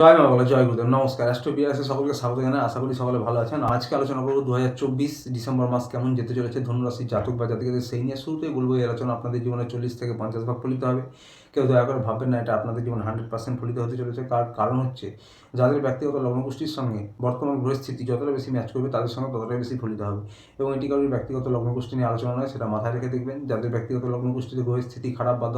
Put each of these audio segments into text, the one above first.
জয় মা বাংলা, জয় গুরুদেব। নমস্কার। অ্যাস্ট্রো বিআরএসে সকলকে স্বাগত জানাই। আশা করি সকলে ভালো আছেন। আজকে আলোচনা করব 2024 ডিসেম্বর মাস কেমন যেতে চলেছে ধনুরাশির জাতক বা জাতিকাদের, সেই নিয়ে শুরুতেই বলবো এই আলোচনা আপনাদের জীবনে 40 থেকে 50 ভাগ ফলিত হবে। কেউ দয়া করে ভাববেন না এটা আপনাদের জীবনে 100% ফলিত হতে চলেছে। কারণ হচ্ছে যাদের ব্যক্তিগত লগ্নগোষ্ঠীর সঙ্গে বর্তমান পরিস্থিতি যতটা বেশি ম্যাচ করবে তাদের সঙ্গে ততটাই বেশি ফলিত হবে। এবং এটি কারোর ব্যক্তিগত লগ্নগোষ্ঠী নিয়ে আলোচনা নয়, সেটা মাথায় রেখে দেখবেন। যাদের ব্যক্তিগত লগ্নগোষ্ঠীতে গ্রহের স্থিতি খারাপ বা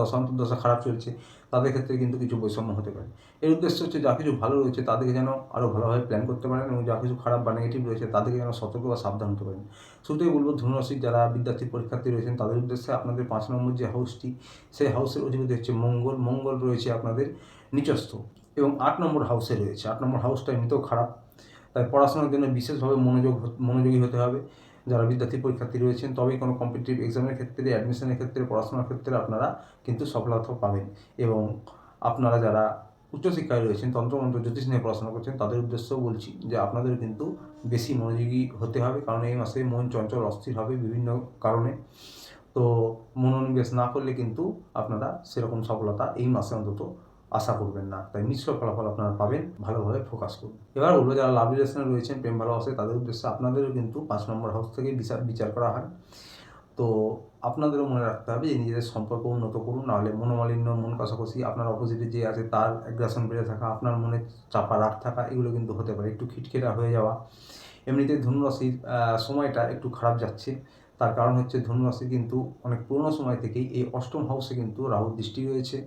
দশা খারাপ চলছে তাদের ক্ষেত্রে কিন্তু কিছু বৈষম্য হতে পারে। এর উদ্দেশ্য হচ্ছে যা কিছু ভালো রয়েছে তাদেরকে যেন আরও ভালোভাবে প্ল্যান করতে পারেন, এবং যা কিছু খারাপ বা নেগেটিভ রয়েছে তাদেরকে যেন সতর্ক বা সাবধান হতে পারেন। শুরুতেই বলবো ধনুরাশির যারা বিদ্যার্থী পরীক্ষার্থী রয়েছেন তাদের উদ্দেশ্যে আপনাদের 5 নম্বর যে হাউসটি, সেই হাউসের অধিপতি হচ্ছে মঙ্গল রয়েছে আপনাদের নিচস্থ, এবং 8 নম্বর হাউসে রয়েছে। 8 নম্বর হাউসটা এমনিতেও খারাপ, তাই পড়াশোনার জন্য বিশেষভাবে মনোযোগী হতে হবে যারা বিদ্যার্থী পরীক্ষার্থী রয়েছেন। তবেই কোনো কম্পিটিটিভ এক্সামের ক্ষেত্রে, অ্যাডমিশনের ক্ষেত্রে, পড়াশোনার ক্ষেত্রে আপনারা কিন্তু সফলতা পাবেন। এবং আপনারা যারা উচ্চশিক্ষায় রয়েছেন, তন্ত্রমন্ত্র জ্যোতিষ নিয়ে পড়াশোনা করছেন, তাদের উদ্দেশ্যেও বলছি যে আপনাদের কিন্তু বেশি মনোযোগী হতে হবে, কারণ এই মাসে মন চঞ্চল অস্থির হবে বিভিন্ন কারণে। তো মনোনিবেশ না করলে কিন্তু আপনারা সেরকম সফলতা এই মাসে অন্তত আশা করবেন না। তাই মিশ্র ফলাফল আপনারা পাবেন, ভালোভাবে ফোকাস করুন। এবার বলবো যারা লাভ রিলেশনে রয়েছেন, প্রেম ভালোবাসে, তাদের উদ্দেশ্যে আপনাদেরও কিন্তু 5 নম্বর হাউস থেকে বিচার করা হয়। তো আপনাদেরও মনে রাখতে হবে যে নিজেদের সম্পর্ক উন্নত করুন, নাহলে মনোমালিন্য, মন কষাকষি, আপনার অপোজিটে যে আছে তার অ্যাগ্রাসন বেড়ে থাকা, আপনার মনে চাপা রাগ থাকা, এগুলো কিন্তু হতে পারে। একটু খিটখিটা হয়ে যাওয়া। এমনিতে ধনুরাশির সময়টা একটু খারাপ যাচ্ছে। তার কারণ হচ্ছে ধনুরাশি কিন্তু অনেক পুরনো সময় থেকেই এই অষ্টম হাউসে কিন্তু রাহুর দৃষ্টি রয়েছে,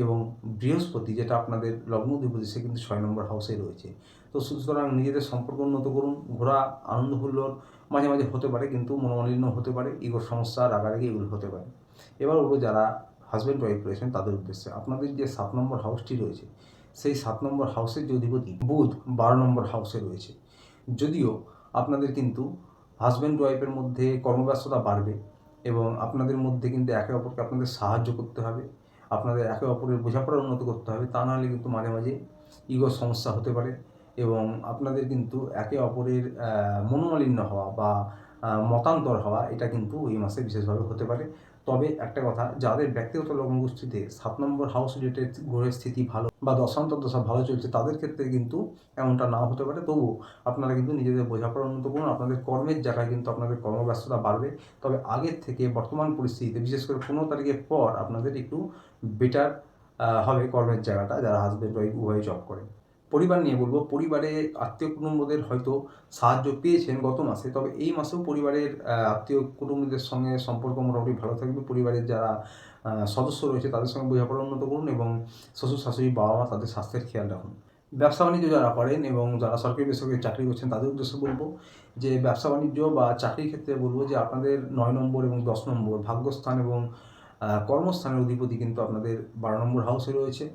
এবং বৃহস্পতি যেটা আপনাদের লগ্নাধিপতি সে কিন্তু 6 নম্বর হাউসে রয়েছে। তো সুতরাং নিজেদের সম্পর্ক উন্নত করুন। ঘোরা, আনন্দ হুল্লোড় মাঝে মাঝে হতে পারে, কিন্তু মনোমালিন্য হতে পারে, ইগোর সমস্যা, রাগারাগি এগুলো হতে পারে। এবার বলবো যারা হাজব্যান্ড ওয়াইফ রয়েছেন তাদের উদ্দেশ্যে আপনাদের যে 7 নম্বর হাউসটি রয়েছে, সেই 7 নম্বর হাউসের যে অধিপতি বুধ 12 নম্বর হাউসে রয়েছে। যদিও আপনাদের কিন্তু হাজব্যান্ড ওয়াইফের মধ্যে কর্মব্যস্ততা বাড়বে, এবং আপনাদের মধ্যে কিন্তু একে অপরকে আপনাদের সাহায্য করতে হবে, আপনাদের একে অপরের বোঝাপড়া উন্নত করতে হবে। তা নাহলে কিন্তু মাঝে মাঝে ইগোর সমস্যা হতে পারে, এবং আপনাদের কিন্তু একে অপরের মনোমালিন্য হওয়া বা মতান্তর হওয়া, এটা কিন্তু এই মাসে বিশেষভাবে হতে পারে। তবে একটা কথা, যাদের ব্যক্তিগত লগ্নগোষ্ঠীতে 7 নম্বর হাউস রিলেটেড গ্রহের স্থিতি ভালো বা দশা ভালো চলছে, তাদের ক্ষেত্রে কিন্তু এমনটা নাও হতে পারে। তবুও আপনারা কিন্তু নিজেদের বোঝাপড়া উন্নত করুন। আপনাদের কর্মের জায়গায় কিন্তু আপনাদের কর্মব্যস্ততা বাড়বে, তবে আগের থেকে বর্তমান পরিস্থিতিতে বিশেষ করে 15 তারিখের পর আপনাদের একটু বেটার হবে কর্মের জায়গাটা, যারা হাজব্যান্ড ওয়াইফ উভয়ে জব করেন। পরিবার নিয়ে বলবো, পরিবারে আত্মীয় কুটুম্বদের হয়তো সাহায্য পেয়েছেন গত মাসে, তবে এই মাসেও পরিবারের আত্মীয় কুটুম্বদের সঙ্গে সম্পর্ক মোটামুটি ভালো থাকবে। পরিবারের যারা সদস্য রয়েছে তাদের সঙ্গে বোঝাপড়া উন্নত করুন, এবং শ্বশুর শাশুড়ি, বাবা মা, তাদের স্বাস্থ্যের খেয়াল রাখুন। ব্যবসা বাণিজ্য যারা করেন এবং যারা সরকারি বেসরকারি চাকরি করছেন তাদের উদ্দেশ্যে বলবো যে ব্যবসা বাণিজ্য বা চাকরির ক্ষেত্রে বলবো যে আপনাদের 9 নম্বর এবং 10 নম্বর ভাগ্যস্থান এবং কর্মস্থানের অধিপতি কিন্তু আপনাদের 12 নম্বর হাউসে রয়েছে,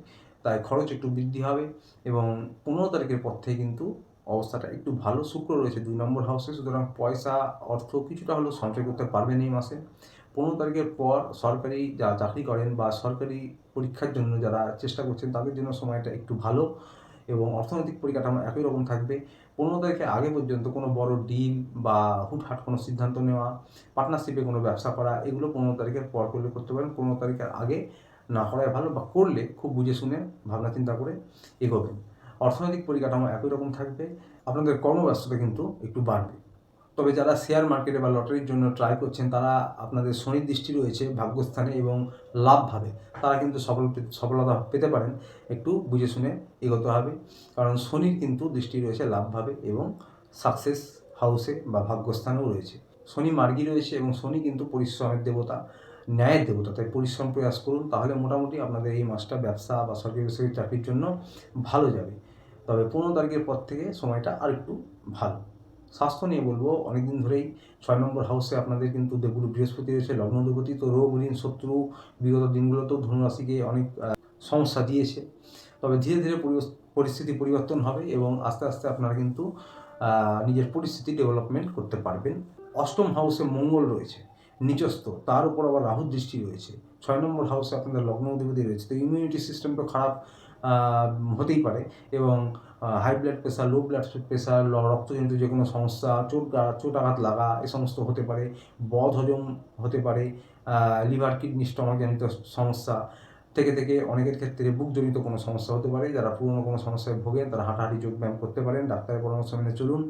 তাই খরচ একটু বৃদ্ধি হবে। এবং 15 তারিখের পর থেকে কিন্তু অবস্থাটা একটু ভালো। শুক্র রয়েছে 2 নম্বর হাউসে, সুতরাং পয়সা অর্থ কিছুটা হলেও সঞ্চয় করতে পারবেন এই মাসে। 15 তারিখের পর সরকারি যারা চাকরি করেন বা সরকারি পরীক্ষার জন্য যারা চেষ্টা করছেন তাদের জন্য সময়টা একটু ভালো, এবং অর্থনৈতিক পরিকাঠামো একই রকম থাকবে। 15 তারিখের আগে পর্যন্ত কোনো বড় ডিল বা হুটহাট কোনো সিদ্ধান্ত নেওয়া, পার্টনারশিপে কোনো ব্যবসা করা, এগুলো 15 তারিখের পর করলে করতে পারেন। 15 তারিখের আগে না করাই ভালো, বা করলে খুব বুঝে শুনে ভাবনা চিন্তা করে এগোবেন। অর্থনৈতিক পরিকাঠামো একই রকম থাকবে, আপনাদের কর্মব্যস্ততা কিন্তু একটু বাড়বে। তবে যারা শেয়ার মার্কেটে বা লটারির জন্য ট্রাই করছেন, তারা আপনাদের শনির দৃষ্টি রয়েছে ভাগ্যস্থানে এবং লাভভাবে, তারা কিন্তু সফলতা পেতে পারেন। একটু বুঝে শুনে এগোতে হবে, কারণ শনির কিন্তু দৃষ্টি রয়েছে লাভভাবে এবং সাকসেস হাউসে বা ভাগ্যস্থানেও রয়েছে। শনি মার্গী রয়েছে, এবং শনি কিন্তু পরিশ্রমের দেবতা, ন্যায়ের দেবতা। তাই পরিশ্রম প্রয়াস করুন, তাহলে মোটামুটি আপনাদের এই মাসটা ব্যবসা বা সরকারি বেসরকারি চাকরির জন্য ভালো যাবে। তবে 15 তারিখের পর থেকে সময়টা আর একটু ভালো। স্বাস্থ্য নিয়ে বলবো, অনেকদিন ধরেই 6 নম্বর হাউসে আপনাদের কিন্তু দেবগুরু বৃহস্পতি রয়েছে লগ্নাধিপতি। তো রোগ, ঋণ, শত্রু বিগত দিনগুলোতেও ধনুরাশিকে অনেক সমস্যা দিয়েছে। তবে ধীরে ধীরে পরিস্থিতি পরিবর্তন হবে, এবং আস্তে আস্তে আপনারা কিন্তু নিজের পরিস্থিতি ডেভেলপমেন্ট করতে পারবেন। অষ্টম হাউসে মঙ্গল রয়েছে নিচস্থ, তার উপর আবার রাহুর দৃষ্টি রয়েছে। 6 নম্বর হাউসে আপনাদের লগ্ন অধিপতি রয়েছে, তো ইমিউনিটি সিস্টেমটা খারাপ হতেই পারে, এবং high blood pressure, low blood pressure, রক্তজনিত যে কোনো সমস্যা, চোটাঘাত লাগা, এ সমস্ত হতে পারে। বদহজম হতে পারে, লিভার, কিডনি, স্টমাক জনিত সমস্যা, থেকে অনেকের ক্ষেত্রে বুকজনিত কোনো সমস্যা হতে পারে। যারা পুরনো কোনো সমস্যায় ভোগেন তারা হাঁটাহাঁটি যোগব্যায়াম করতে পারেন, ডাক্তারের পরামর্শ মেনে চলুন।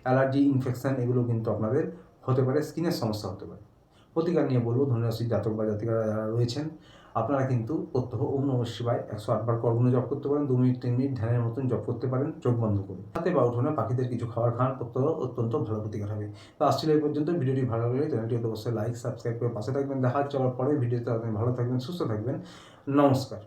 অ্যালার্জি, ইনফেকশান এগুলো কিন্তু আপনাদের হতে পারে, স্কিনের সমস্যা হতে পারে। প্রতিকার নিয়ে বলবো, ধনুরাশির জাতক বা জাতিকারা যারা রয়েছেন আপনারা কিন্তু প্রত্যহ ওম নমঃ শিবায় 108 বার করগুণ জপ করতে পারেন। 2 মিনিট 3 মিনিট ধ্যানের মতন জপ করতে পারেন চোখ বন্ধ করে। রাতে বা উঠোনে পাখিদের কিছু খাবার খান, প্রত্যহ অত্যন্ত ভালো প্রতিকার হবে। তো আসছিল এই পর্যন্ত। ভিডিওটি ভালো লাগলে চ্যানেলটি অবশ্যই লাইক সাবস্ক্রাইব করে পাশে থাকবেন। দেখা হচ্ছে আবার পরের ভিডিওতে। আপনি ভালো থাকবেন, সুস্থ থাকবেন। নমস্কার।